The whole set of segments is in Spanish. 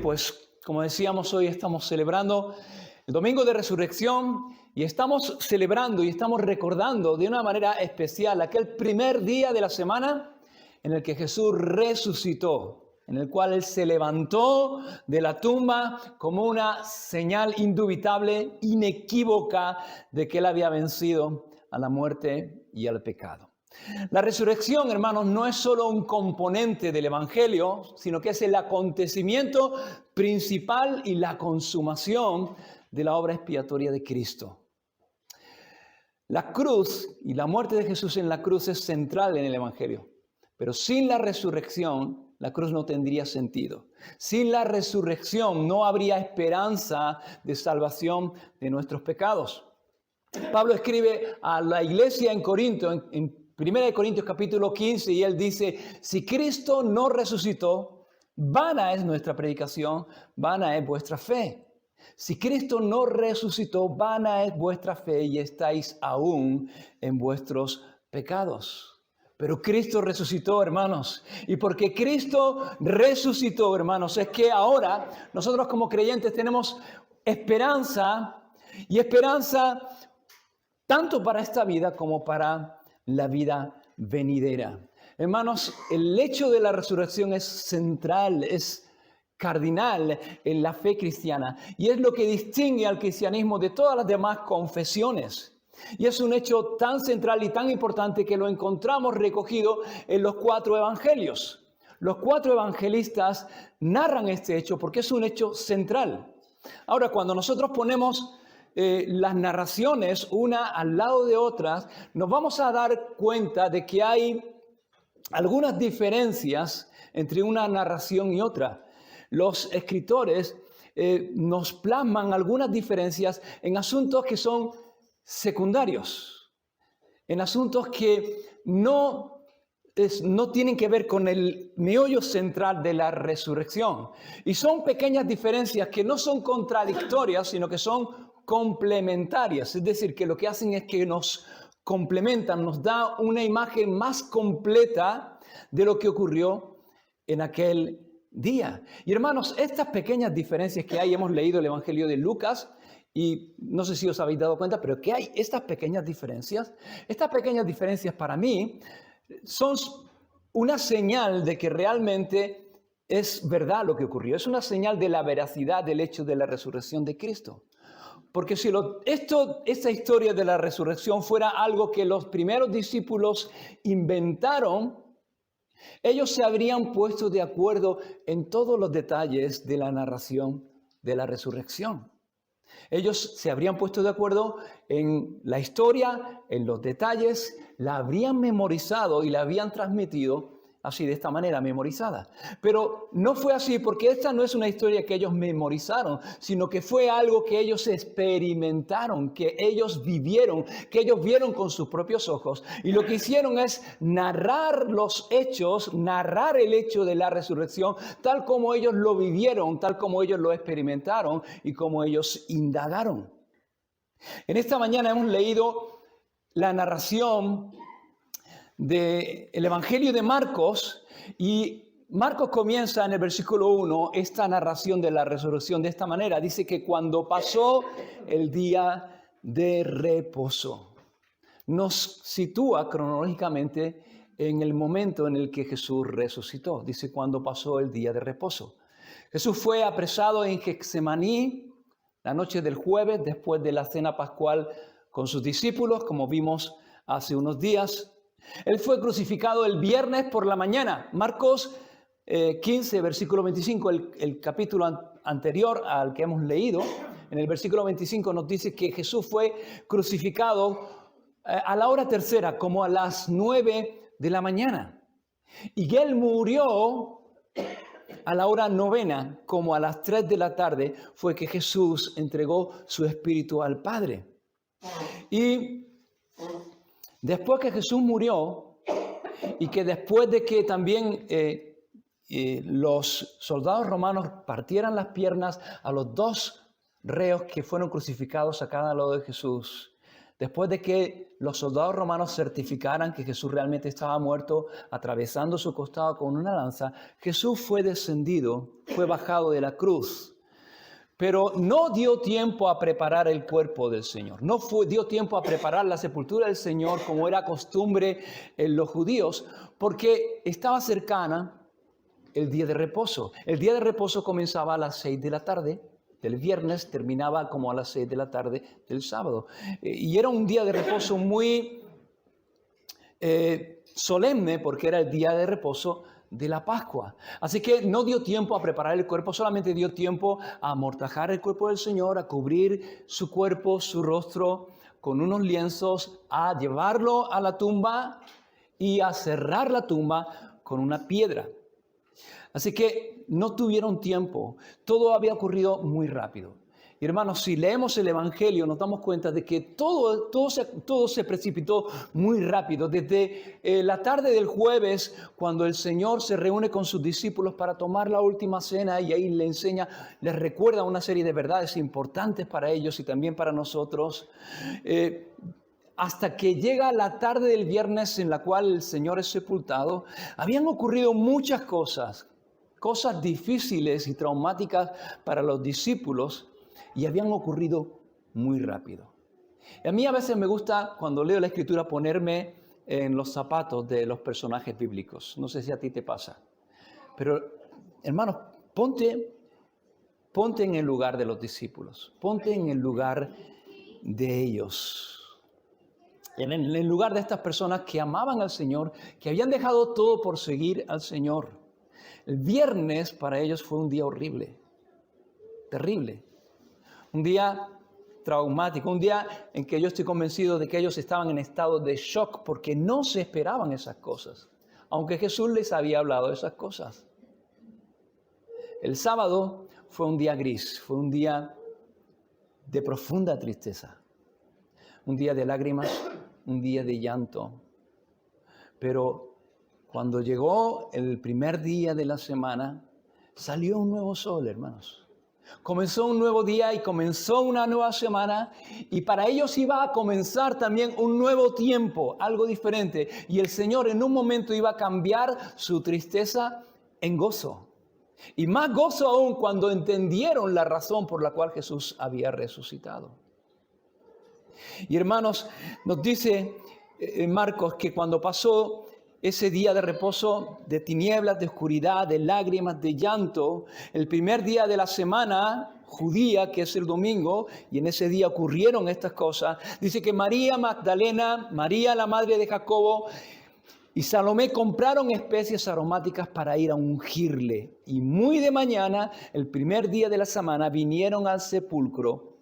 pues como decíamos, hoy estamos celebrando el Domingo de Resurrección y estamos celebrando y estamos recordando de una manera especial aquel primer día de la semana en el que Jesús resucitó, en el cual Él se levantó de la tumba como una señal indubitable, inequívoca de que Él había vencido a la muerte y al pecado. La resurrección, hermanos, no es solo un componente del Evangelio, sino que es el acontecimiento principal y la consumación de la obra expiatoria de Cristo. La cruz y la muerte de Jesús en la cruz es central en el Evangelio, pero sin la resurrección, la cruz no tendría sentido. Sin la resurrección no habría esperanza de salvación de nuestros pecados. Pablo escribe a la iglesia en Corinto, en 1 Corintios capítulo 15, y él dice, si Cristo no resucitó, vana es nuestra predicación, vana es vuestra fe. Si Cristo no resucitó, vana es vuestra fe y estáis aún en vuestros pecados. Pero Cristo resucitó, hermanos. Y porque Cristo resucitó, hermanos, es que ahora nosotros como creyentes tenemos esperanza y esperanza tanto para esta vida como para la vida venidera. Hermanos, el hecho de la resurrección es central, es cardinal en la fe cristiana y es lo que distingue al cristianismo de todas las demás confesiones. Y es un hecho tan central y tan importante que lo encontramos recogido en los 4 evangelios. Los 4 evangelistas narran este hecho porque es un hecho central. Ahora, cuando nosotros ponemos las narraciones una al lado de otras, nos vamos a dar cuenta de que hay algunas diferencias entre una narración y otra. Los escritores nos plasman algunas diferencias en asuntos que son secundarios, en asuntos que no tienen que ver con el meollo central de la resurrección. Y son pequeñas diferencias que no son contradictorias, sino que son complementarias. Es decir, que lo que hacen es que nos complementan, nos da una imagen más completa de lo que ocurrió en aquel día. Y hermanos, estas pequeñas diferencias que hay, hemos leído el Evangelio de Lucas, y no sé si os habéis dado cuenta, pero que hay estas pequeñas diferencias. Estas pequeñas diferencias para mí son una señal de que realmente es verdad lo que ocurrió. Es una señal de la veracidad del hecho de la resurrección de Cristo. Porque si esta historia de la resurrección fuera algo que los primeros discípulos inventaron, ellos se habrían puesto de acuerdo en todos los detalles de la narración de la resurrección. Ellos se habrían puesto de acuerdo en la historia, en los detalles, la habrían memorizado y la habían transmitido así, de esta manera, memorizada. Pero no fue así porque esta no es una historia que ellos memorizaron, sino que fue algo que ellos experimentaron, que ellos vivieron, que ellos vieron con sus propios ojos. Y lo que hicieron es narrar los hechos, narrar el hecho de la resurrección, tal como ellos lo vivieron, tal como ellos lo experimentaron y como ellos indagaron. En esta mañana hemos leído la narración del Evangelio de Marcos, y Marcos comienza en el versículo 1 esta narración de la resurrección de esta manera. Dice que cuando pasó el día de reposo, nos sitúa cronológicamente en el momento en el que Jesús resucitó. Dice cuando pasó el día de reposo. Jesús fue apresado en Getsemaní la noche del jueves después de la cena pascual con sus discípulos, como vimos hace unos días. Él fue crucificado el viernes por la mañana. Marcos 15, versículo 25, el capítulo anterior al que hemos leído, en el versículo 25 nos dice que Jesús fue crucificado a la hora tercera, como a las 9 de la mañana. Y que Él murió a la hora novena, como a las 3 de la tarde, fue que Jesús entregó su espíritu al Padre. Y después que Jesús murió y que después de que también los soldados romanos partieran las piernas a los 2 reos que fueron crucificados a cada lado de Jesús, Después de que los soldados romanos certificaran que Jesús realmente estaba muerto, atravesando su costado con una lanza, Jesús fue descendido, fue bajado de la cruz. Pero no dio tiempo a preparar el cuerpo del Señor. Dio tiempo a preparar la sepultura del Señor como era costumbre en los judíos, porque estaba cercana el día de reposo. El día de reposo comenzaba a las 6 de la tarde del viernes, terminaba como a las 6 de la tarde del sábado. Y era un día de reposo muy solemne, porque era el día de reposo de la Pascua. Así que no dio tiempo a preparar el cuerpo, solamente dio tiempo a amortajar el cuerpo del Señor, a cubrir su cuerpo, su rostro con unos lienzos, a llevarlo a la tumba y a cerrar la tumba con una piedra. Así que no tuvieron tiempo, todo había ocurrido muy rápido. Y hermanos, si leemos el Evangelio nos damos cuenta de que todo se precipitó muy rápido. Desde la tarde del jueves, cuando el Señor se reúne con sus discípulos para tomar la última cena y ahí les recuerda una serie de verdades importantes para ellos y también para nosotros, hasta que llega la tarde del viernes en la cual el Señor es sepultado, habían ocurrido muchas cosas difíciles y traumáticas para los discípulos, y habían ocurrido muy rápido. Y a mí a veces me gusta, cuando leo la Escritura, ponerme en los zapatos de los personajes bíblicos. No sé si a ti te pasa. Pero, hermanos, ponte en el lugar de los discípulos. Ponte en el lugar de ellos. En el lugar de estas personas que amaban al Señor, que habían dejado todo por seguir al Señor. El viernes para ellos fue un día horrible, terrible. Un día traumático, un día en que yo estoy convencido de que ellos estaban en estado de shock porque no se esperaban esas cosas, aunque Jesús les había hablado de esas cosas. El sábado fue un día gris, fue un día de profunda tristeza, un día de lágrimas, un día de llanto. Pero cuando llegó el primer día de la semana, salió un nuevo sol, hermanos. Comenzó un nuevo día y comenzó una nueva semana, y para ellos iba a comenzar también un nuevo tiempo, algo diferente. Y el Señor en un momento iba a cambiar su tristeza en gozo. Y más gozo aún cuando entendieron la razón por la cual Jesús había resucitado. Y hermanos, nos dice Marcos que cuando pasó ese día de reposo, de tinieblas, de oscuridad, de lágrimas, de llanto, el primer día de la semana judía, que es el domingo, y en ese día ocurrieron estas cosas, dice que María Magdalena, María la madre de Jacobo y Salomé compraron especies aromáticas para ir a ungirle. Y muy de mañana, el primer día de la semana, vinieron al sepulcro.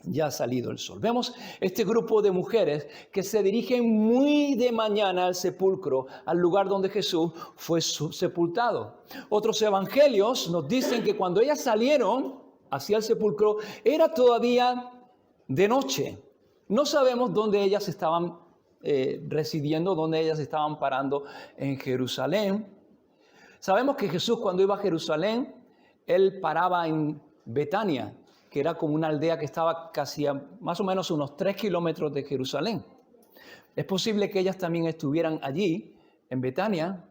Ya ha salido el sol. Vemos este grupo de mujeres que se dirigen muy de mañana al sepulcro, al lugar donde Jesús fue sepultado. Otros evangelios nos dicen que cuando ellas salieron hacia el sepulcro, era todavía de noche. No sabemos dónde ellas estaban residiendo, dónde ellas estaban parando en Jerusalén. Sabemos que Jesús, cuando iba a Jerusalén, él paraba en Betania, que era como una aldea que estaba casi a más o menos unos 3 kilómetros de Jerusalén. Es posible que ellas también estuvieran allí, en Betania,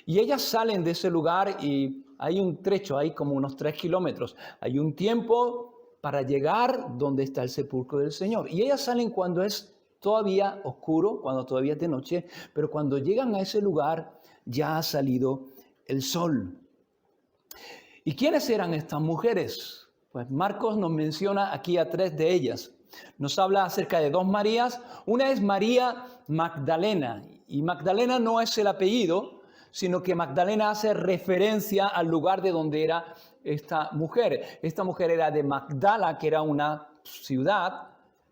y ellas salen de ese lugar y hay un trecho, hay como unos 3 kilómetros. Hay un tiempo para llegar donde está el sepulcro del Señor. Y ellas salen cuando es todavía oscuro, cuando todavía es de noche, pero cuando llegan a ese lugar ya ha salido el sol. ¿Y quiénes eran estas mujeres? Pues Marcos nos menciona aquí a 3 de ellas. Nos habla acerca de 2 Marías. Una es María Magdalena. Y Magdalena no es el apellido, sino que Magdalena hace referencia al lugar de donde era esta mujer. Esta mujer era de Magdala, que era una ciudad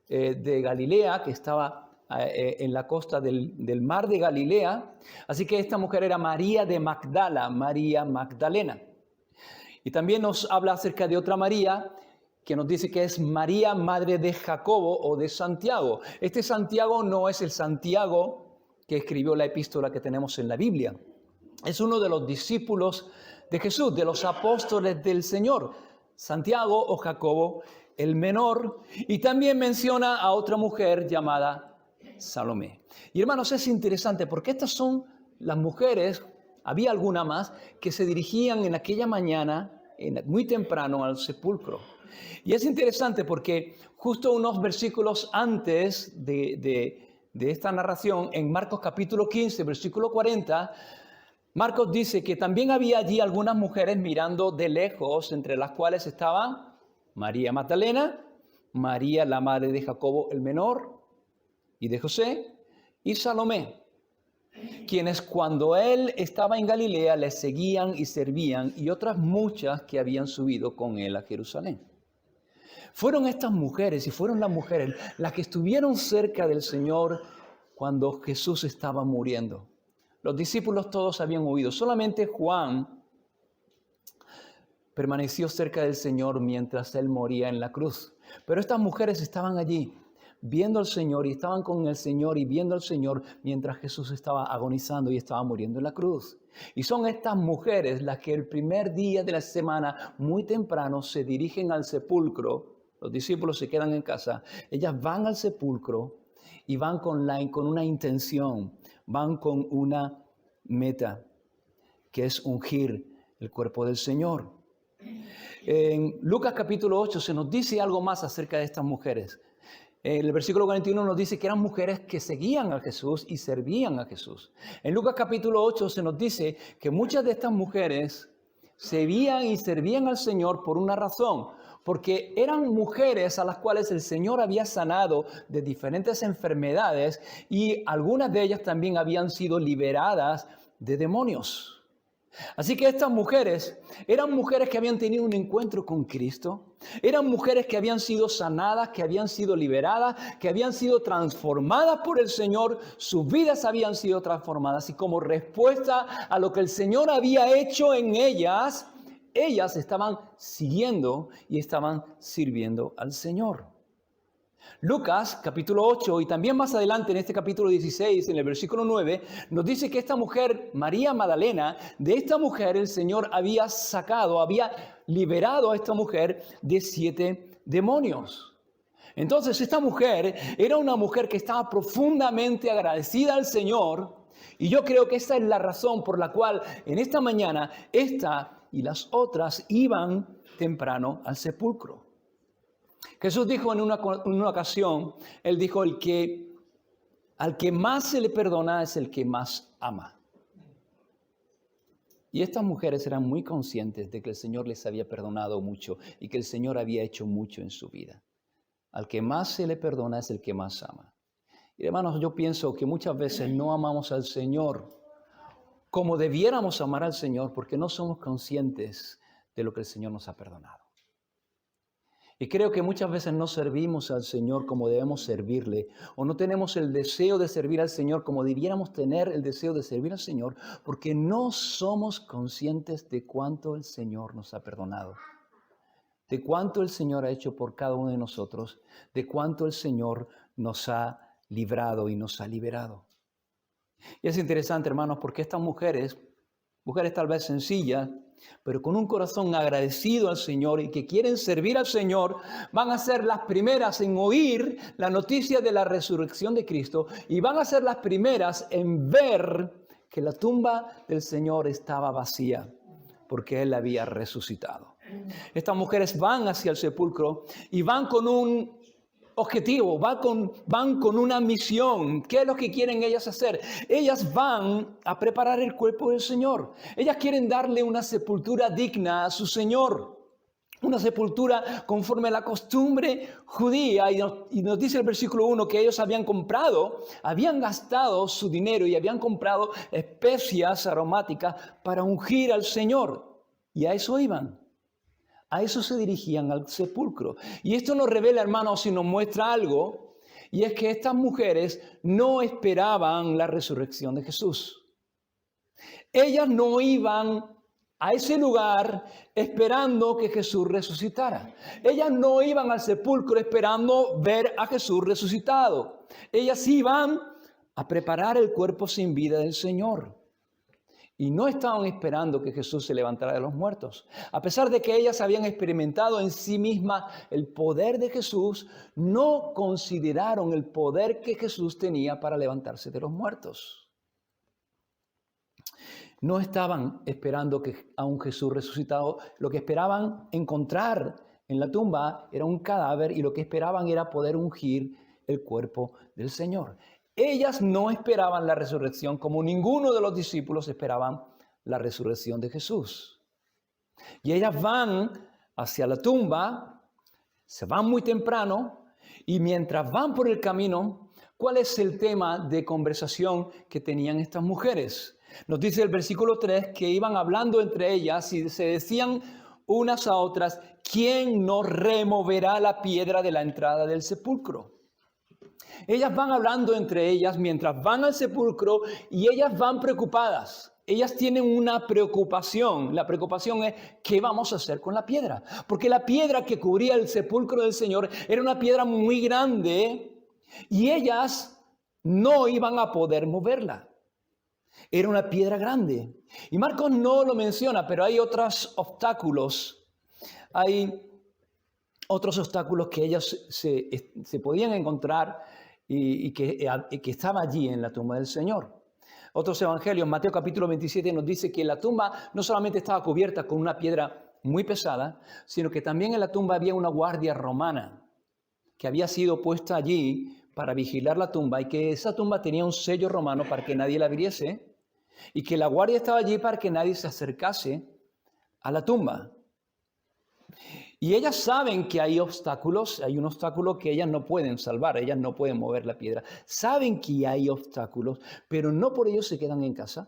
de Galilea, que estaba en la costa del mar de Galilea. Así que esta mujer era María de Magdala, María Magdalena. Y también nos habla acerca de otra María, que nos dice que es María, madre de Jacobo o de Santiago. Este Santiago no es el Santiago que escribió la epístola que tenemos en la Biblia. Es uno de los discípulos de Jesús, de los apóstoles del Señor. Santiago o Jacobo el menor, y también menciona a otra mujer llamada Salomé. Y hermanos, es interesante porque estas son las mujeres, había alguna más, que se dirigían en aquella mañana, muy temprano, al sepulcro. Y es interesante porque justo unos versículos antes de esta narración, en Marcos capítulo 15, versículo 40, Marcos dice que también había allí algunas mujeres mirando de lejos, entre las cuales estaban María Magdalena, María la madre de Jacobo el menor y de José, y Salomé, quienes cuando él estaba en Galilea le seguían y servían, y otras muchas que habían subido con él a Jerusalén. Fueron estas mujeres y fueron las mujeres las que estuvieron cerca del Señor cuando Jesús estaba muriendo. Los discípulos todos habían huido, solamente Juan permaneció cerca del Señor mientras él moría en la cruz. Pero estas mujeres estaban allí viendo al Señor y estaban con el Señor y viendo al Señor mientras Jesús estaba agonizando y estaba muriendo en la cruz. Y son estas mujeres las que el primer día de la semana, muy temprano, se dirigen al sepulcro. Los discípulos se quedan en casa. Ellas van al sepulcro y van con una intención, van con una meta, que es ungir el cuerpo del Señor. En Lucas capítulo 8 se nos dice algo más acerca de estas mujeres. El versículo 41 nos dice que eran mujeres que seguían a Jesús y servían a Jesús. En Lucas capítulo 8 se nos dice que muchas de estas mujeres seguían y servían al Señor por una razón, porque eran mujeres a las cuales el Señor había sanado de diferentes enfermedades y algunas de ellas también habían sido liberadas de demonios. Así que estas mujeres eran mujeres que habían tenido un encuentro con Cristo, eran mujeres que habían sido sanadas, que habían sido liberadas, que habían sido transformadas por el Señor, sus vidas habían sido transformadas y como respuesta a lo que el Señor había hecho en ellas, ellas estaban siguiendo y estaban sirviendo al Señor. Lucas capítulo 8 y también más adelante en este capítulo 16, en el versículo 9, nos dice que esta mujer, María Magdalena, de esta mujer el Señor había liberado a esta mujer de 7 demonios. Entonces esta mujer era una mujer que estaba profundamente agradecida al Señor y yo creo que esa es la razón por la cual en esta mañana esta y las otras iban temprano al sepulcro. Jesús dijo en una ocasión, él dijo, al que más se le perdona es el que más ama. Y estas mujeres eran muy conscientes de que el Señor les había perdonado mucho y que el Señor había hecho mucho en su vida. Al que más se le perdona es el que más ama. Y hermanos, yo pienso que muchas veces no amamos al Señor como debiéramos amar al Señor porque no somos conscientes de lo que el Señor nos ha perdonado. Y creo que muchas veces no servimos al Señor como debemos servirle, o no tenemos el deseo de servir al Señor como debiéramos tener el deseo de servir al Señor, porque no somos conscientes de cuánto el Señor nos ha perdonado, de cuánto el Señor ha hecho por cada uno de nosotros, de cuánto el Señor nos ha librado y nos ha liberado. Y es interesante, hermanos, porque estas mujeres tal vez sencillas, pero con un corazón agradecido al Señor y que quieren servir al Señor, van a ser las primeras en oír la noticia de la resurrección de Cristo y van a ser las primeras en ver que la tumba del Señor estaba vacía porque Él había resucitado. Estas mujeres van hacia el sepulcro y van con un objetivo, van con una misión. ¿Qué es lo que quieren ellas hacer? Ellas van a preparar el cuerpo del Señor. Ellas quieren darle una sepultura digna a su Señor. Una sepultura conforme a la costumbre judía. Y nos dice el versículo 1 que ellos habían gastado su dinero y habían comprado especias aromáticas para ungir al Señor. Y a eso iban. A eso se dirigían al sepulcro. Y esto nos revela, hermanos, y nos muestra algo, y es que estas mujeres no esperaban la resurrección de Jesús. Ellas no iban a ese lugar esperando que Jesús resucitara. Ellas no iban al sepulcro esperando ver a Jesús resucitado. Ellas iban a preparar el cuerpo sin vida del Señor. y no estaban esperando que Jesús se levantara de los muertos. A pesar de que ellas habían experimentado en sí mismas el poder de Jesús, no consideraron el poder que Jesús tenía para levantarse de los muertos. No estaban esperando a un Jesús resucitado. Lo que esperaban encontrar en la tumba era un cadáver y lo que esperaban era poder ungir el cuerpo del Señor. Ellas no esperaban la resurrección como ninguno de los discípulos esperaban la resurrección de Jesús. Y ellas van hacia la tumba, se van muy temprano y mientras van por el camino, ¿cuál es el tema de conversación que tenían estas mujeres? Nos dice el versículo 3 que iban hablando entre ellas y se decían unas a otras, ¿quién nos removerá la piedra de la entrada del sepulcro? Ellas van hablando entre ellas mientras van al sepulcro y ellas van preocupadas. Ellas tienen una preocupación. La preocupación es, ¿qué vamos a hacer con la piedra? Porque la piedra que cubría el sepulcro del Señor era una piedra muy grande y ellas no iban a poder moverla. Era una piedra grande. Y Marcos no lo menciona, pero hay otros obstáculos. Hay otros obstáculos que ellas se podían encontrar y que estaba allí en la tumba del Señor. Otros evangelios, Mateo capítulo 27 nos dice que la tumba no solamente estaba cubierta con una piedra muy pesada, sino que también en la tumba había una guardia romana que había sido puesta allí para vigilar la tumba y que esa tumba tenía un sello romano para que nadie la abriese y que la guardia estaba allí para que nadie se acercase a la tumba. Y ellas saben que hay obstáculos, hay un obstáculo que ellas no pueden salvar, ellas no pueden mover la piedra. Saben que hay obstáculos, pero no por ello se quedan en casa.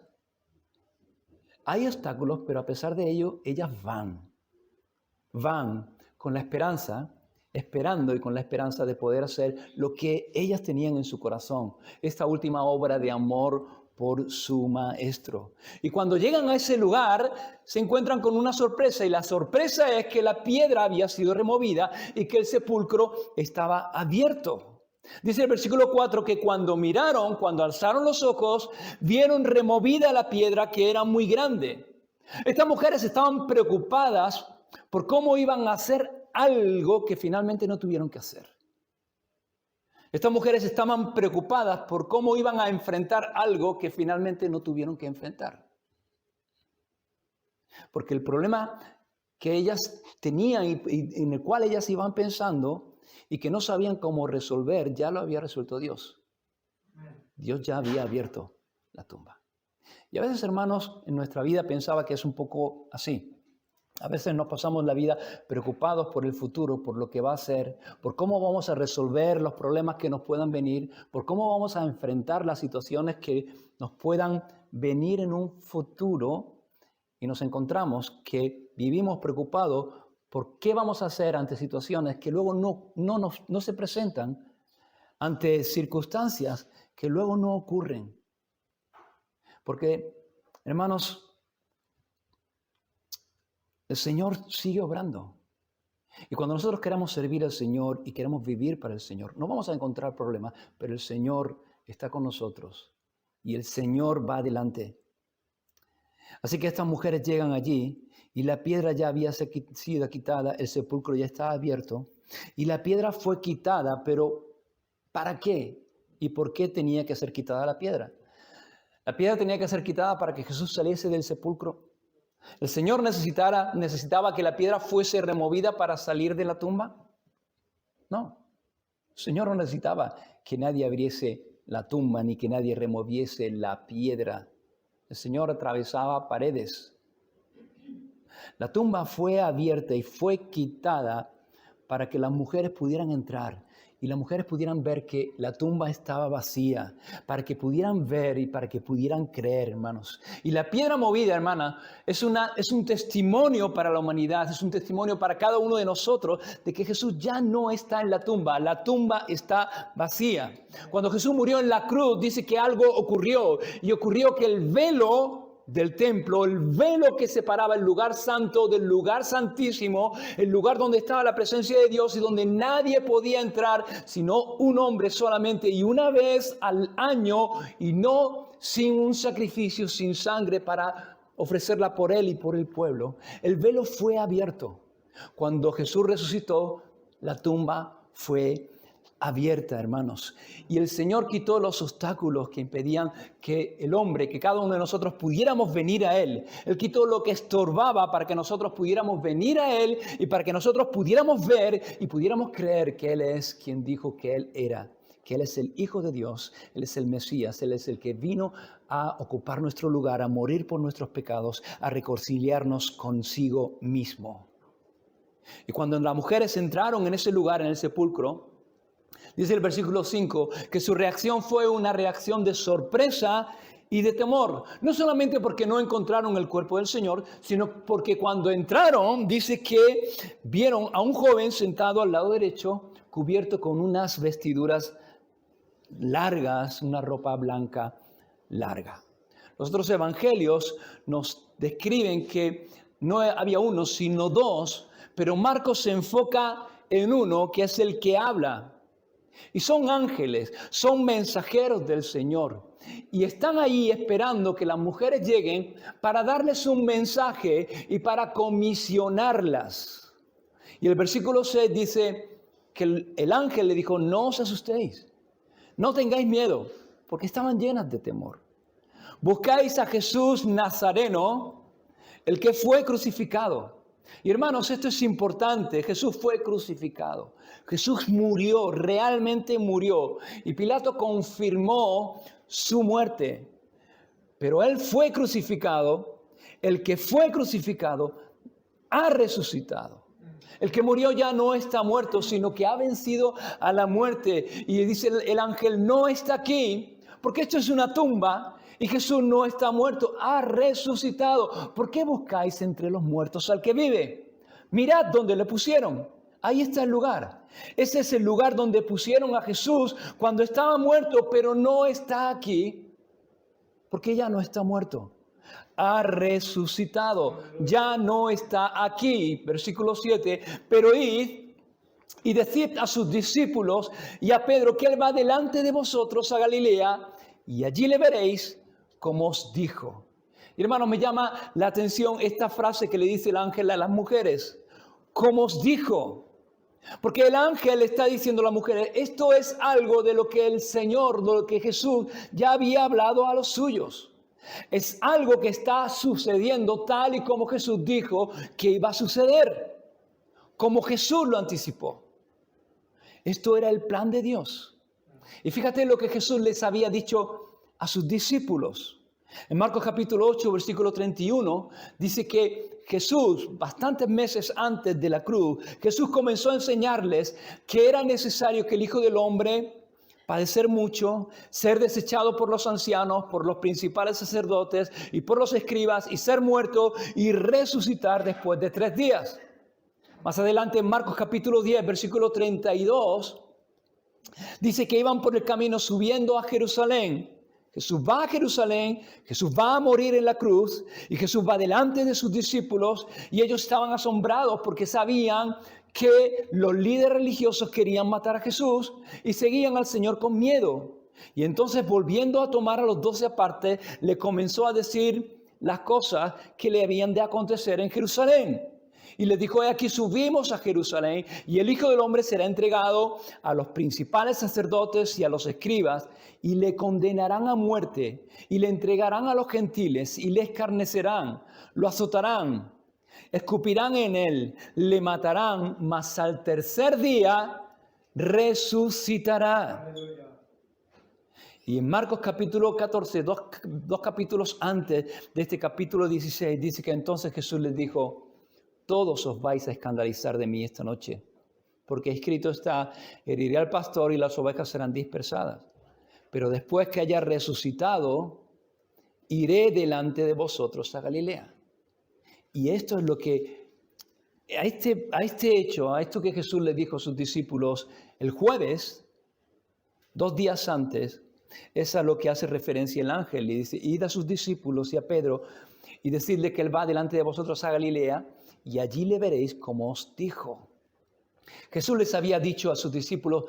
Hay obstáculos, pero a pesar de ello, ellas van con la esperanza, esperando y con la esperanza de poder hacer lo que ellas tenían en su corazón, esta última obra de amor por su maestro. Y cuando llegan a ese lugar, se encuentran con una sorpresa, y la sorpresa es que la piedra había sido removida y que el sepulcro estaba abierto. Dice el versículo 4 que cuando miraron, cuando alzaron los ojos, vieron removida la piedra que era muy grande. Estas mujeres estaban preocupadas por cómo iban a hacer algo que finalmente no tuvieron que hacer. Estas mujeres estaban preocupadas por cómo iban a enfrentar algo que finalmente no tuvieron que enfrentar. Porque el problema que ellas tenían y en el cual ellas iban pensando y que no sabían cómo resolver, ya lo había resuelto Dios. Dios ya había abierto la tumba. Y a veces, hermanos, en nuestra vida pensaba que es un poco así. A veces nos pasamos la vida preocupados por el futuro, por lo que va a ser, por cómo vamos a resolver los problemas que nos puedan venir, por cómo vamos a enfrentar las situaciones que nos puedan venir en un futuro, y nos encontramos que vivimos preocupados por qué vamos a hacer ante situaciones que luego no se presentan, ante circunstancias que luego no ocurren. Porque, hermanos, el Señor sigue obrando. Y cuando nosotros queramos servir al Señor y queremos vivir para el Señor, no vamos a encontrar problemas, pero el Señor está con nosotros y el Señor va adelante. Así que estas mujeres llegan allí y la piedra ya había sido quitada, el sepulcro ya estaba abierto y la piedra fue quitada, pero ¿para qué? ¿Y por qué tenía que ser quitada la piedra? La piedra tenía que ser quitada para que Jesús saliese del sepulcro. ¿El Señor necesitaba que la piedra fuese removida para salir de la tumba? No. El Señor no necesitaba que nadie abriese la tumba ni que nadie removiese la piedra. El Señor atravesaba paredes. La tumba fue abierta y fue quitada para que las mujeres pudieran entrar y las mujeres pudieran ver que la tumba estaba vacía, para que pudieran ver y para que pudieran creer, hermanos. Y la piedra movida, hermana, es un testimonio para la humanidad, es un testimonio para cada uno de nosotros de que Jesús ya no está en la tumba está vacía. Cuando Jesús murió en la cruz, dice que algo ocurrió, y ocurrió que el velo del templo, el velo que separaba el lugar santo del lugar santísimo, el lugar donde estaba la presencia de Dios y donde nadie podía entrar sino un hombre solamente y una vez al año, y no sin un sacrificio, sin sangre para ofrecerla por él y por el pueblo. El velo fue abierto. Cuando Jesús resucitó, la tumba fue abierta, hermanos. Y el Señor quitó los obstáculos que impedían que el hombre, que cada uno de nosotros pudiéramos venir a Él. Él quitó lo que estorbaba para que nosotros pudiéramos venir a Él y para que nosotros pudiéramos ver y pudiéramos creer que Él es quien dijo que Él era. Que Él es el Hijo de Dios, Él es el Mesías, Él es el que vino a ocupar nuestro lugar, a morir por nuestros pecados, a reconciliarnos consigo mismo. Y cuando las mujeres entraron en ese lugar, en el sepulcro, dice el versículo 5, que su reacción fue una reacción de sorpresa y de temor. No solamente porque no encontraron el cuerpo del Señor, sino porque cuando entraron, dice que vieron a un joven sentado al lado derecho, cubierto con unas vestiduras largas, una ropa blanca larga. Los otros evangelios nos describen que no había uno, sino dos, pero Marcos se enfoca en uno, que es el que habla. Y son ángeles, son mensajeros del Señor. Y están ahí esperando que las mujeres lleguen para darles un mensaje y para comisionarlas. Y el versículo 6 dice que el ángel le dijo, no os asustéis, no tengáis miedo, porque estaban llenas de temor. Buscáis a Jesús Nazareno, el que fue crucificado. Y hermanos, esto es importante. Jesús fue crucificado. Jesús murió, realmente murió. Y Pilato confirmó su muerte. Pero Él fue crucificado. El que fue crucificado ha resucitado. El que murió ya no está muerto, sino que ha vencido a la muerte. Y dice el ángel, no está aquí, porque esto es una tumba. Y Jesús no está muerto, ha resucitado. ¿Por qué buscáis entre los muertos al que vive? Mirad dónde le pusieron. Ahí está el lugar. Ese es el lugar donde pusieron a Jesús cuando estaba muerto, pero no está aquí, porque ya no está muerto. Ha resucitado. Ya no está aquí. Versículo 7. Pero id y decid a sus discípulos y a Pedro que Él va delante de vosotros a Galilea y allí le veréis como os dijo. Y hermanos, me llama la atención esta frase que le dice el ángel a las mujeres. Como os dijo. Porque el ángel está diciendo a las mujeres, esto es algo de lo que el Señor, de lo que Jesús ya había hablado a los suyos. Es algo que está sucediendo tal y como Jesús dijo que iba a suceder. Como Jesús lo anticipó. Esto era el plan de Dios. Y fíjate lo que Jesús les había dicho a sus discípulos. En Marcos capítulo 8, versículo 31, dice que Jesús, bastantes meses antes de la cruz, Jesús comenzó a enseñarles que era necesario que el Hijo del Hombre padecer mucho, ser desechado por los ancianos, por los principales sacerdotes y por los escribas, y ser muerto y resucitar después de 3 días. Más adelante en Marcos capítulo 10, versículo 32, dice que iban por el camino subiendo a Jerusalén. Jesús va a Jerusalén, Jesús va a morir en la cruz y Jesús va delante de sus discípulos y ellos estaban asombrados porque sabían que los líderes religiosos querían matar a Jesús y seguían al Señor con miedo. Y entonces, volviendo a tomar a los 12 aparte, le comenzó a decir las cosas que le habían de acontecer en Jerusalén. Y les dijo, aquí subimos a Jerusalén y el Hijo del Hombre será entregado a los principales sacerdotes y a los escribas y le condenarán a muerte y le entregarán a los gentiles y le escarnecerán, lo azotarán, escupirán en él, le matarán, mas al tercer día resucitará. Aleluya. Y en Marcos capítulo 14, dos capítulos antes de este capítulo 16, dice que entonces Jesús les dijo, todos os vais a escandalizar de mí esta noche, porque escrito está, heriré al pastor y las ovejas serán dispersadas. Pero después que haya resucitado, iré delante de vosotros a Galilea. Y esto es lo que, a este hecho, a esto que Jesús le dijo a sus discípulos el jueves, 2 días antes, es a lo que hace referencia el ángel. Y dice, id a sus discípulos y a Pedro y decirle que Él va delante de vosotros a Galilea y allí le veréis como os dijo. Jesús les había dicho a sus discípulos,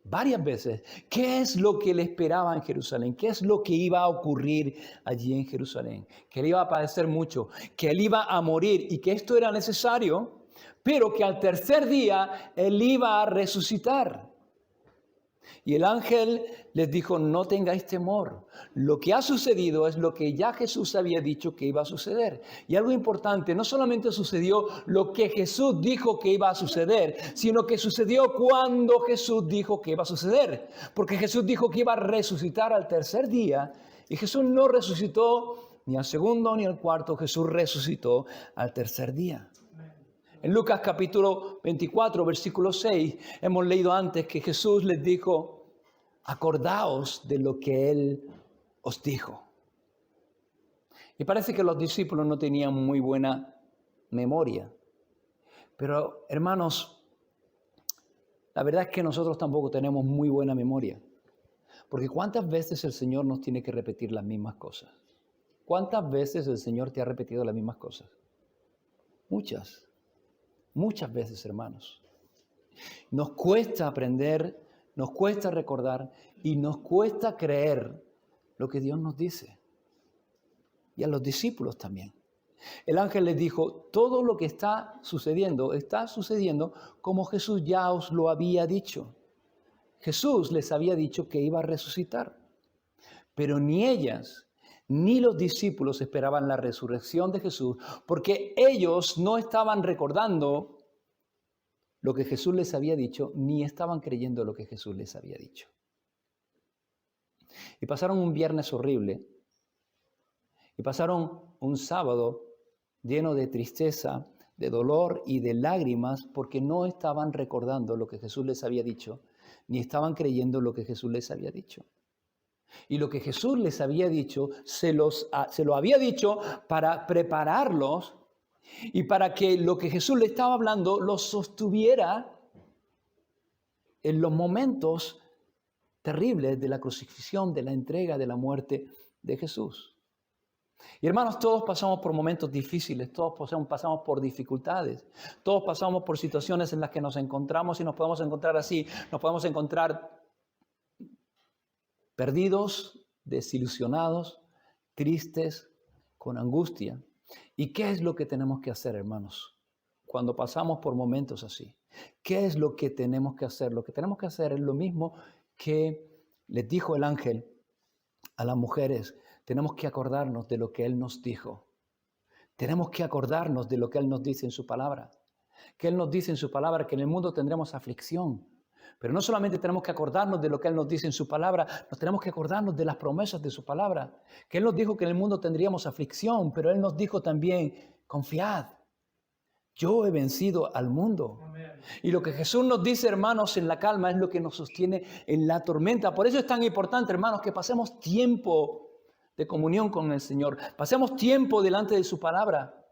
varias veces, qué es lo que le esperaba en Jerusalén, qué es lo que iba a ocurrir allí en Jerusalén, que él iba a padecer mucho, que él iba a morir y que esto era necesario, pero que al tercer día él iba a resucitar. Y el ángel les dijo, no tengáis temor. Lo que ha sucedido es lo que ya Jesús había dicho que iba a suceder. Y algo importante, no solamente sucedió lo que Jesús dijo que iba a suceder, sino que sucedió cuando Jesús dijo que iba a suceder. Porque Jesús dijo que iba a resucitar al tercer día y Jesús no resucitó ni al segundo ni al cuarto, Jesús resucitó al tercer día. En Lucas capítulo 24, versículo 6, hemos leído antes que Jesús les dijo, acordaos de lo que Él os dijo. Y parece que los discípulos no tenían muy buena memoria. Pero, hermanos, la verdad es que nosotros tampoco tenemos muy buena memoria. Porque ¿cuántas veces el Señor nos tiene que repetir las mismas cosas? ¿Cuántas veces el Señor te ha repetido las mismas cosas? Muchas. Muchas veces, hermanos. Nos cuesta aprender, nos cuesta recordar y nos cuesta creer lo que Dios nos dice. Y a los discípulos también. El ángel les dijo, todo lo que está sucediendo como Jesús ya os lo había dicho. Jesús les había dicho que iba a resucitar. Pero ni ellas ni los discípulos esperaban la resurrección de Jesús, porque ellos no estaban recordando lo que Jesús les había dicho, ni estaban creyendo lo que Jesús les había dicho. Y pasaron un viernes horrible, y pasaron un sábado lleno de tristeza, de dolor y de lágrimas, porque no estaban recordando lo que Jesús les había dicho, ni estaban creyendo lo que Jesús les había dicho. Y lo que Jesús les había dicho, se lo había dicho para prepararlos y para que lo que Jesús le estaba hablando los sostuviera en los momentos terribles de la crucifixión, de la entrega, de la muerte de Jesús. Y hermanos, todos pasamos por momentos difíciles, todos pasamos por dificultades, todos pasamos por situaciones en las que nos encontramos y nos podemos encontrar así, nos podemos encontrar perdidos, desilusionados, tristes, con angustia. ¿Y qué es lo que tenemos que hacer, hermanos, cuando pasamos por momentos así? ¿Qué es lo que tenemos que hacer? Lo que tenemos que hacer es lo mismo que les dijo el ángel a las mujeres. Tenemos que acordarnos de lo que Él nos dijo. Tenemos que acordarnos de lo que Él nos dice en su palabra. Que Él nos dice en su palabra que en el mundo tendremos aflicción. Pero no solamente tenemos que acordarnos de lo que Él nos dice en su palabra, nos tenemos que acordarnos de las promesas de su palabra. Que Él nos dijo que en el mundo tendríamos aflicción, pero Él nos dijo también, confiad, yo he vencido al mundo. Amén. Y lo que Jesús nos dice, hermanos, en la calma es lo que nos sostiene en la tormenta. Por eso es tan importante, hermanos, que pasemos tiempo de comunión con el Señor. Pasemos tiempo delante de su palabra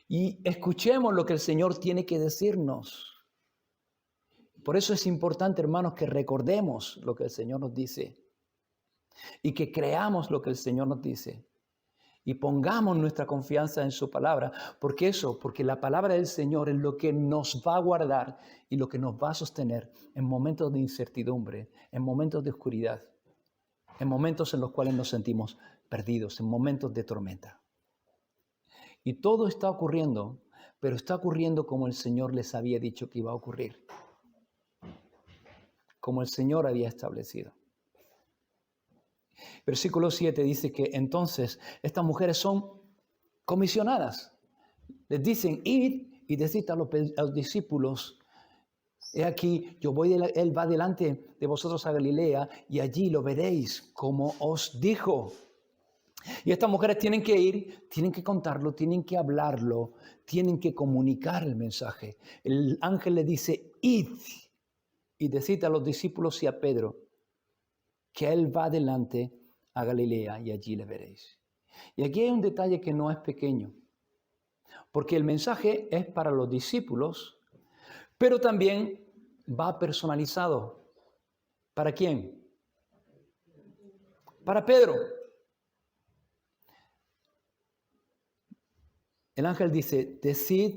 y escuchemos lo que el Señor tiene que decirnos. Por eso es importante, hermanos, que recordemos lo que el Señor nos dice y que creamos lo que el Señor nos dice y pongamos nuestra confianza en su palabra. Porque la palabra del Señor es lo que nos va a guardar y lo que nos va a sostener en momentos de incertidumbre, en momentos de oscuridad, en momentos en los cuales nos sentimos perdidos, en momentos de tormenta. Y todo está ocurriendo, pero está ocurriendo como el Señor les había dicho que iba a ocurrir. Como el Señor había establecido. Versículo 7 dice que entonces estas mujeres son comisionadas. Les dicen, id y decid a los discípulos, he aquí, Él va delante de vosotros a Galilea y allí lo veréis como os dijo. Y estas mujeres tienen que ir, tienen que contarlo, tienen que hablarlo, tienen que comunicar el mensaje. El ángel le dice, id y decid a los discípulos y a Pedro que Él va delante a Galilea y allí le veréis. Y aquí hay un detalle que no es pequeño, porque el mensaje es para los discípulos, pero también va personalizado. ¿Para quién? Para Pedro. El ángel dice, decid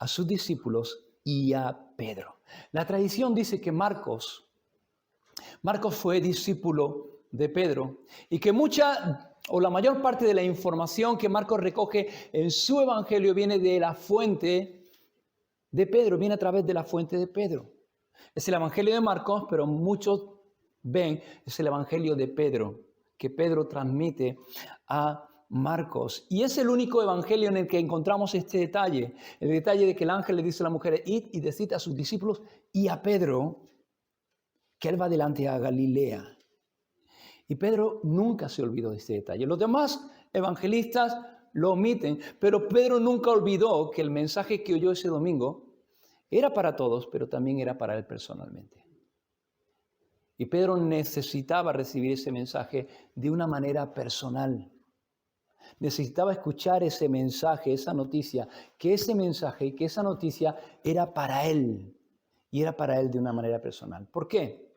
a sus discípulos y a Pedro. La tradición dice que Marcos fue discípulo de Pedro y que mucha o la mayor parte de la información que Marcos recoge en su evangelio viene de la fuente de Pedro, viene a través de la fuente de Pedro. Es el evangelio de Marcos, pero muchos ven, es el evangelio de Pedro, que Pedro transmite a Marcos. Y es el único evangelio en el que encontramos este detalle, el detalle de que el ángel le dice a la mujer, id y decid a sus discípulos y a Pedro que él va delante a Galilea. Y Pedro nunca se olvidó de este detalle. Los demás evangelistas lo omiten, pero Pedro nunca olvidó que el mensaje que oyó ese domingo era para todos, pero también era para él personalmente. Y Pedro necesitaba recibir ese mensaje de una manera personal. Necesitaba escuchar ese mensaje, esa noticia, que ese mensaje, que esa noticia era para él. Y era para él de una manera personal. ¿Por qué?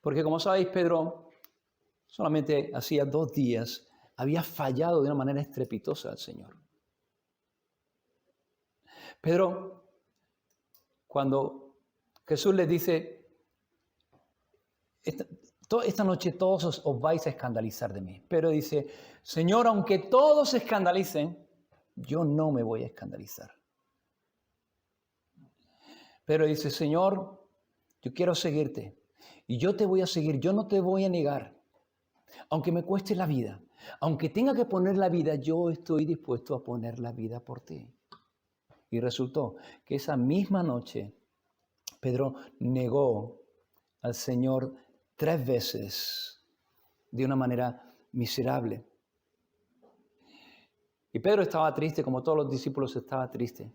Porque como sabéis, Pedro solamente hacía 2 días había fallado de una manera estrepitosa al Señor. Pedro, cuando Jesús les dice, esta noche todos os vais a escandalizar de mí. Pero dice, Señor, aunque todos se escandalicen, yo no me voy a escandalizar. Pero dice, Señor, yo quiero seguirte y yo te voy a seguir, yo no te voy a negar. Aunque me cueste la vida, aunque tenga que poner la vida, yo estoy dispuesto a poner la vida por ti. Y resultó que esa misma noche Pedro negó al Señor 3 veces de una manera miserable. Y Pedro estaba triste, como todos los discípulos estaba triste.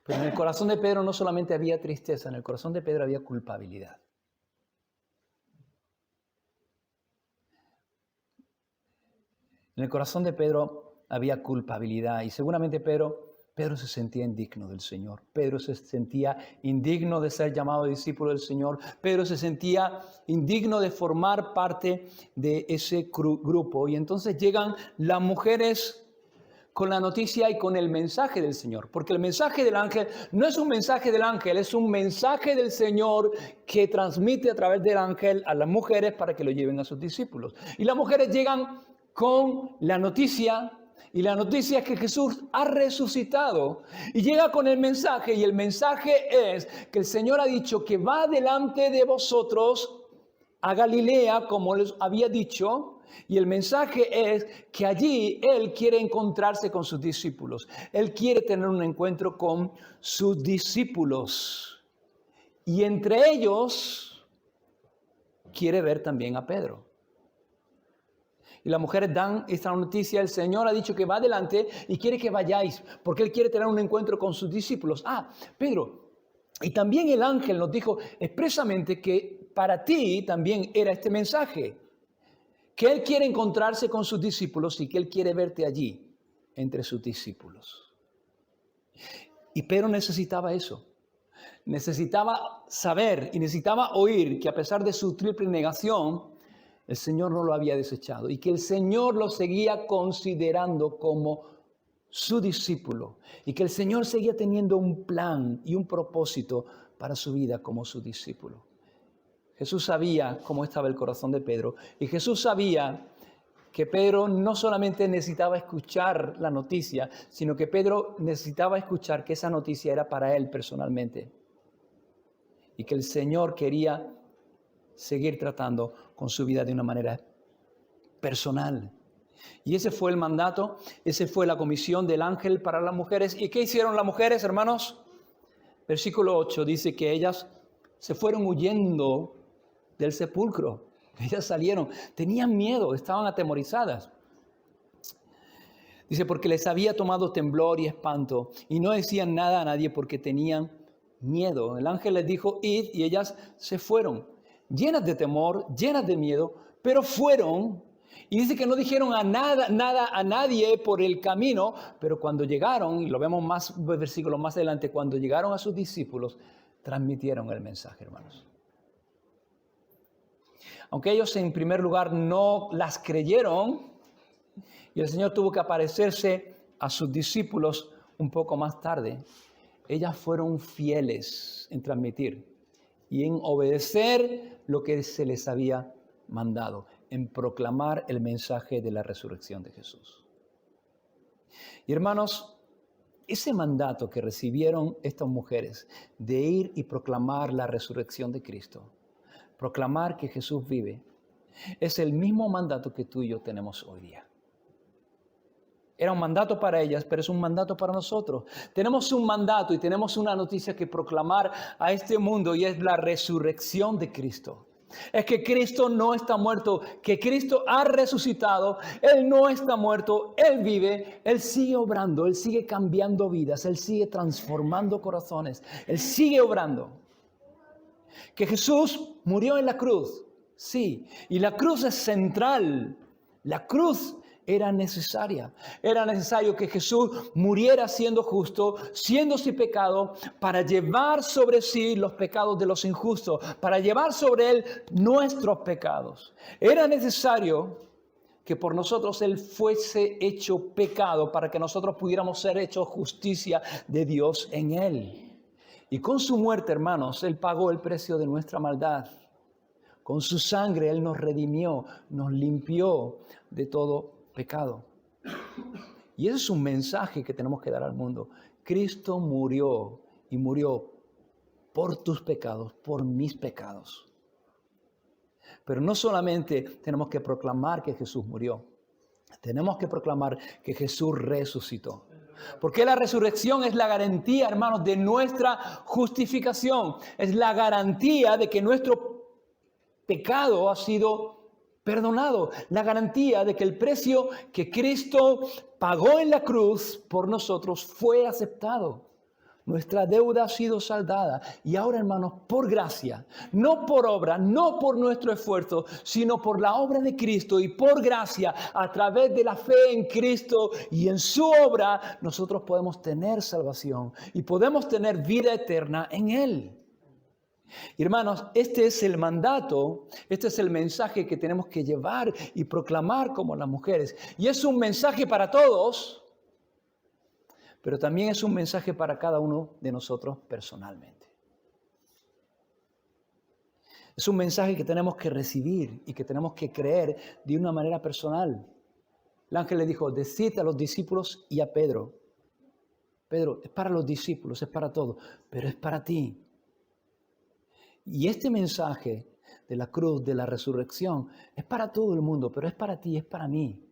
Pero en el corazón de Pedro no solamente había tristeza, en el corazón de Pedro había culpabilidad. En el corazón de Pedro había culpabilidad y seguramente Pedro se sentía indigno del Señor. Pedro se sentía indigno de ser llamado discípulo del Señor. Pedro se sentía indigno de formar parte de ese grupo. Y entonces llegan las mujeres con la noticia y con el mensaje del Señor. Porque el mensaje del ángel no es un mensaje del ángel, es un mensaje del Señor que transmite a través del ángel a las mujeres para que lo lleven a sus discípulos. Y las mujeres llegan con la noticia, y la noticia es que Jesús ha resucitado, y llega con el mensaje, y el mensaje es que el Señor ha dicho que va delante de vosotros a Galilea, como les había dicho, y el mensaje es que allí Él quiere encontrarse con sus discípulos, Él quiere tener un encuentro con sus discípulos, y entre ellos quiere ver también a Pedro. Y las mujeres dan esta noticia, el Señor ha dicho que va adelante y quiere que vayáis, porque Él quiere tener un encuentro con sus discípulos. Pedro, y también el ángel nos dijo expresamente que para ti también era este mensaje, que Él quiere encontrarse con sus discípulos y que Él quiere verte allí, entre sus discípulos. Y Pedro necesitaba eso. Necesitaba saber y necesitaba oír que a pesar de su triple negación, el Señor no lo había desechado y que el Señor lo seguía considerando como su discípulo y que el Señor seguía teniendo un plan y un propósito para su vida como su discípulo. Jesús sabía cómo estaba el corazón de Pedro y Jesús sabía que Pedro no solamente necesitaba escuchar la noticia, sino que Pedro necesitaba escuchar que esa noticia era para él personalmente y que el Señor quería seguir tratando con su vida de una manera personal. Y ese fue el mandato, esa fue la comisión del ángel para las mujeres. ¿Y qué hicieron las mujeres, hermanos? Versículo 8 dice que ellas se fueron huyendo del sepulcro. Ellas salieron, tenían miedo, estaban atemorizadas. Dice, porque les había tomado temblor y espanto y no decían nada a nadie porque tenían miedo. El ángel les dijo, id, y ellas se fueron, llenas de temor, llenas de miedo, pero fueron, y dice que no dijeron nada a nadie por el camino, pero cuando llegaron, y lo vemos más versículos más adelante, cuando llegaron a sus discípulos, transmitieron el mensaje, hermanos. Aunque ellos en primer lugar no las creyeron, y el Señor tuvo que aparecerse a sus discípulos un poco más tarde, ellas fueron fieles en transmitir y en obedecer lo que se les había mandado, en proclamar el mensaje de la resurrección de Jesús. Y hermanos, ese mandato que recibieron estas mujeres de ir y proclamar la resurrección de Cristo, proclamar que Jesús vive, es el mismo mandato que tú y yo tenemos hoy día. Era un mandato para ellas, pero es un mandato para nosotros. Tenemos un mandato y tenemos una noticia que proclamar a este mundo, y es la resurrección de Cristo. Es que Cristo no está muerto, que Cristo ha resucitado. Él no está muerto, Él vive, Él sigue obrando, Él sigue cambiando vidas, Él sigue transformando corazones, Él sigue obrando. Que Jesús murió en la cruz, sí, y la cruz es central. La cruz era necesaria. Era necesario que Jesús muriera siendo justo, siendo sin pecado, para llevar sobre sí los pecados de los injustos, para llevar sobre Él nuestros pecados. Era necesario que por nosotros Él fuese hecho pecado, para que nosotros pudiéramos ser hechos justicia de Dios en Él. Y con su muerte, hermanos, Él pagó el precio de nuestra maldad. Con su sangre Él nos redimió, nos limpió de todo pecado. Y ese es un mensaje que tenemos que dar al mundo. Cristo murió, y murió por tus pecados, por mis pecados. Pero no solamente tenemos que proclamar que Jesús murió, tenemos que proclamar que Jesús resucitó. Porque la resurrección es la garantía, hermanos, de nuestra justificación. Es la garantía de que nuestro pecado ha sido perdonado. La garantía de que el precio que Cristo pagó en la cruz por nosotros fue aceptado. Nuestra deuda ha sido saldada. Y ahora, hermanos, por gracia, no por obra, no por nuestro esfuerzo, sino por la obra de Cristo, y por gracia, a través de la fe en Cristo y en su obra, nosotros podemos tener salvación y podemos tener vida eterna en Él. Y hermanos, este es el mandato, este es el mensaje que tenemos que llevar y proclamar como las mujeres. Y es un mensaje para todos, pero también es un mensaje para cada uno de nosotros personalmente. Es un mensaje que tenemos que recibir y que tenemos que creer de una manera personal. El ángel le dijo: decid a los discípulos y a Pedro. Pedro, es para los discípulos, es para todos, pero es para ti. Y este mensaje de la cruz, de la resurrección, es para todo el mundo, pero es para ti, es para mí.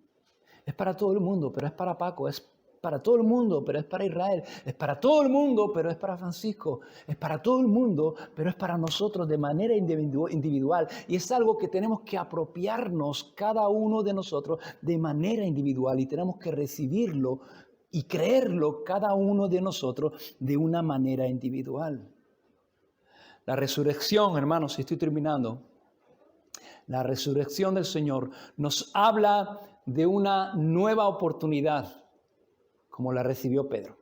Es para todo el mundo, pero es para Paco. Es para todo el mundo, pero es para Israel. Es para todo el mundo, pero es para Francisco. Es para todo el mundo, pero es para nosotros de manera individual. Y es algo que tenemos que apropiarnos cada uno de nosotros de manera individual. Y tenemos que recibirlo y creerlo cada uno de nosotros de una manera individual. La resurrección, hermanos, y estoy terminando, la resurrección del Señor nos habla de una nueva oportunidad, como la recibió Pedro.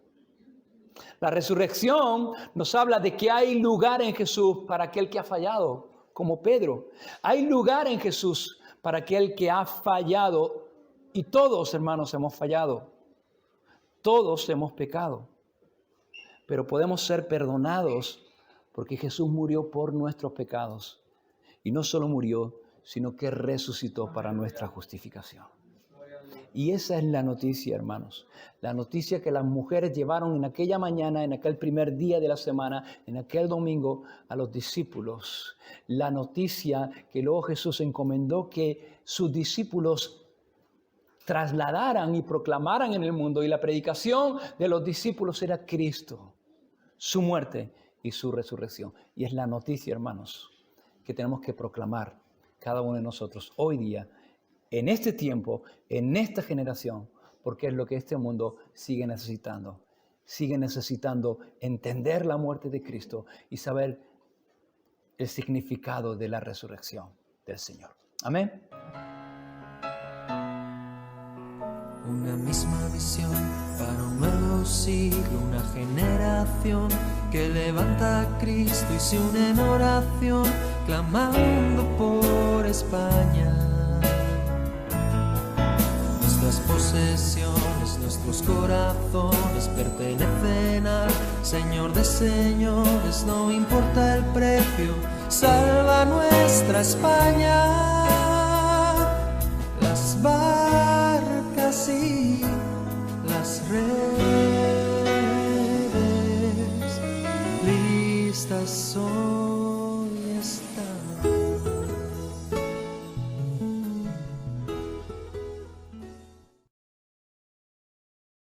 La resurrección nos habla de que hay lugar en Jesús para aquel que ha fallado, como Pedro. Hay lugar en Jesús para aquel que ha fallado, y todos, hermanos, hemos fallado. Todos hemos pecado, pero podemos ser perdonados porque Jesús murió por nuestros pecados. Y no solo murió, sino que resucitó para nuestra justificación. Y esa es la noticia, hermanos. La noticia que las mujeres llevaron en aquella mañana, en aquel primer día de la semana, en aquel domingo, a los discípulos. La noticia que luego Jesús encomendó que sus discípulos trasladaran y proclamaran en el mundo. Y la predicación de los discípulos era Cristo, su muerte y su resurrección. Y es la noticia, hermanos, que tenemos que proclamar cada uno de nosotros hoy día, en este tiempo, en esta generación, porque es lo que este mundo sigue necesitando. Sigue necesitando entender la muerte de Cristo y saber el significado de la resurrección del Señor. Amén. Una misma visión para un nuevo siglo, una generación que levanta a Cristo y se une en oración, clamando por España. Nuestra nuestras posesiones, nuestros corazones pertenecen al Señor de señores, no importa el precio, salva nuestra España, las barcas y las redes listas son.